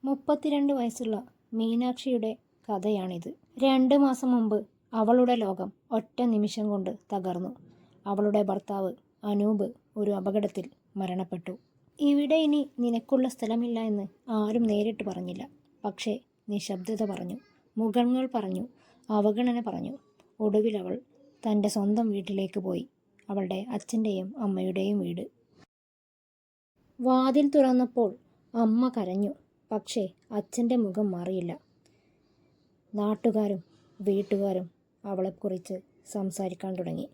32 വയസ്സുള്ള മീനാക്ഷിയുടെ കഥയാണിത്. 2 മാസം മുമ്പ് അവളുടെ ലോകം ഒറ്റ നിമിഷം കൊണ്ട് തകർന്നു. അവളുടെ ഭർത്താവ് അനൂപ് ഒരു അപകടത്തിൽ മരണപ്പെട്ടു. ഇവിടെ ഇനി നിനക്കുള്ള സ്ഥലമില്ല എന്ന് ആരും നേരിട്ട് പറഞ്ഞില്ല. പക്ഷേ നിശബ്ദത പറഞ്ഞു, മുഖങ്ങൾ പറഞ്ഞു, അവഗണന പറഞ്ഞു. ഒടുവിൽ അവൾ തൻ്റെ സ്വന്തം വീട്ടിലേക്ക് പോയി. അവളുടെ അച്ഛൻ്റെയും അമ്മയുടെയും വീട്. വാതിൽ തുറന്നപ്പോൾ അമ്മ കരഞ്ഞു. പക്ഷേ അച്ഛൻ്റെ മുഖം മാറിയില്ല. നാട്ടുകാരും വീട്ടുകാരും അവളെക്കുറിച്ച് സംസാരിക്കാൻ തുടങ്ങി.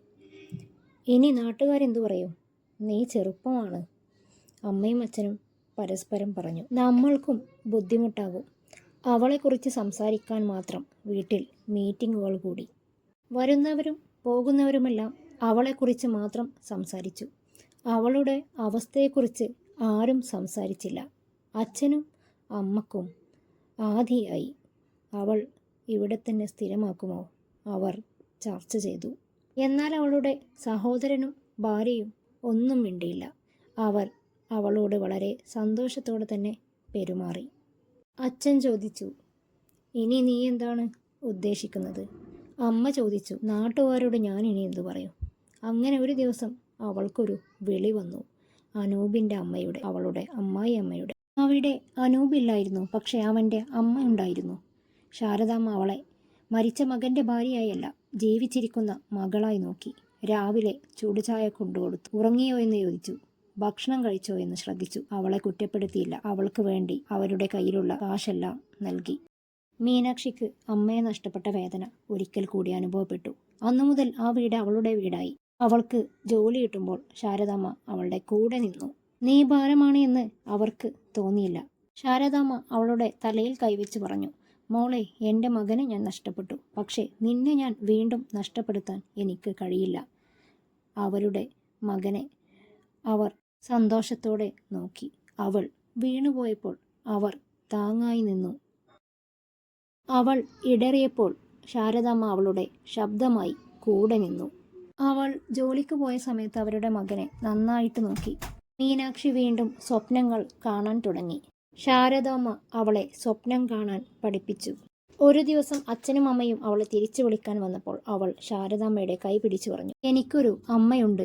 ഇനി നാട്ടുകാരെന്തു പറയും? നീ ചെറുപ്പമാണ്. അമ്മയും അച്ഛനും പരസ്പരം പറഞ്ഞു. നമ്മൾക്കും ബുദ്ധിമുട്ടാകും. അവളെക്കുറിച്ച് സംസാരിക്കാൻ മാത്രം വീട്ടിൽ മീറ്റിങ്ങുകൾ കൂടി. വരുന്നവരും പോകുന്നവരുമെല്ലാം അവളെക്കുറിച്ച് മാത്രം സംസാരിച്ചു. അവളുടെ അവസ്ഥയെക്കുറിച്ച് ആരും സംസാരിച്ചില്ല. അച്ഛനും അമ്മക്കും ആധിയായി. അവൾ ഇവിടെ തന്നെ സ്ഥിരമാക്കുമോ? അവർ ചർച്ച ചെയ്തു. എന്നാൽ അവളുടെ സഹോദരനും ഭാര്യയും ഒന്നും മിണ്ടിയില്ല. അവർ അവളോട് വളരെ സന്തോഷത്തോടെ തന്നെ പെരുമാറി. അച്ഛൻ ചോദിച്ചു, ഇനി നീ എന്താണ് ഉദ്ദേശിക്കുന്നത്? അമ്മ ചോദിച്ചു, നാട്ടുകാരോട് ഞാൻ ഇനി എന്തു പറയും? അങ്ങനെ ഒരു ദിവസം അവൾക്കൊരു വിളി വന്നു. അനൂപിൻ്റെ അമ്മയുടെ, അവളുടെ അമ്മായി അമ്മയുടെ. അവിടെ അനൂപില്ലായിരുന്നു, പക്ഷെ അവൻ്റെ അമ്മ ഉണ്ടായിരുന്നു. ശാരദാമ്മ അവളെ മരിച്ച മകൻ്റെ ഭാര്യയായല്ല, ജീവിച്ചിരിക്കുന്ന മകളായി നോക്കി. രാവിലെ ചൂടുചായ കൊണ്ടുകൊടുത്തു. ഉറങ്ങിയോ എന്ന് ചോദിച്ചു. ഭക്ഷണം കഴിച്ചോ എന്ന് ശ്രദ്ധിച്ചു. അവളെ കുറ്റപ്പെടുത്തിയില്ല. അവൾക്ക് വേണ്ടി അവരുടെ കയ്യിലുള്ള കാശെല്ലാം നൽകി. മീനാക്ഷിക്ക് അമ്മയെ നഷ്ടപ്പെട്ട വേദന ഒരിക്കൽ കൂടി അനുഭവപ്പെട്ടു. അന്നു മുതൽ ആ വീട് അവളുടെ വീടായി. അവൾക്ക് ജോലി കിട്ടുമ്പോൾ ശാരദാമ്മ അവളുടെ കൂടെ നിന്നു. നീ ഭാരമാണ് എന്ന് അവർക്ക് തോന്നിയില്ല. ശാരദാമ്മ അവളുടെ തലയിൽ കൈവച്ച് പറഞ്ഞു, മോളെ, എൻ്റെ മകനെ ഞാൻ നഷ്ടപ്പെട്ടു. പക്ഷേ നിന്നെ ഞാൻ വീണ്ടും നഷ്ടപ്പെടുത്താൻ എനിക്ക് കഴിയില്ല. അവരുടെ മകനെ അവർ സന്തോഷത്തോടെ നോക്കി. അവൾ വീണുപോയപ്പോൾ അവർ താങ്ങായി നിന്നു. അവൾ ഇടറിയപ്പോൾ ശാരദാമ്മ അവളുടെ ശബ്ദമായി കൂടെ നിന്നു. അവൾ ജോലിക്ക് പോയ സമയത്ത് അവരുടെ മകനെ നന്നായിട്ട് നോക്കി. മീനാക്ഷി വീണ്ടും സ്വപ്നങ്ങൾ കാണാൻ തുടങ്ങി. ശാരദാമ്മ അവളെ സ്വപ്നം കാണാൻ പഠിപ്പിച്ചു. ഒരു ദിവസം അച്ഛനും അമ്മയും അവളെ തിരിച്ചു വിളിക്കാൻ വന്നപ്പോൾ അവൾ ശാരദാമ്മയുടെ കൈ പിടിച്ചു പറഞ്ഞു, എനിക്കൊരു അമ്മയുണ്ട്.